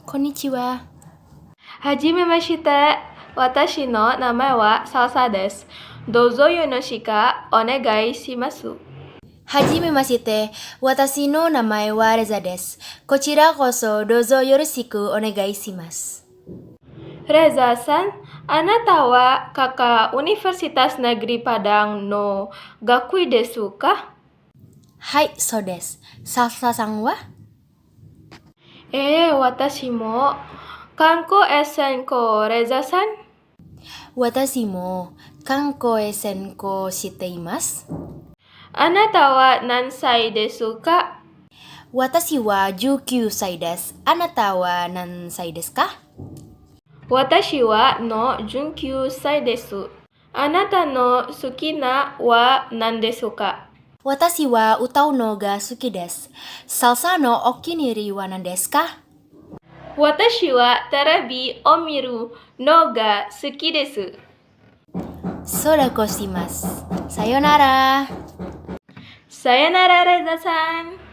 Konnichiwa. Hajime mashite. Watashi no namae wa Salsa desu. Douzo yonoshi ka onegai shimasu. Hajime mashite. Watashi no namae wa Reza desu. Kochira koso dozo yoroshiku onegai shimasu. Reza-san, anata wa kakak Universitas Negeri Padang no Gakui desu ka? Hai, so desu. Salsa-san wa? Watashi mo. Kanko esen ko Reza-san? Watashi mo kanko esen ko shiteimasu. Anata wa nansai desu ka? Watashi wa 19 sai desu. Anata wa nansai desu ka? Watashi wa no 19 sai desu. Anata no sukina wa nan desu ka? Watashi wa utau no ga suki desu. Salsa no okiniri wa nan desu ka? Watashi wa terebi o miru no ga suki desu. Soda koshimasu. Sayonara. Sayonara, Reza-san.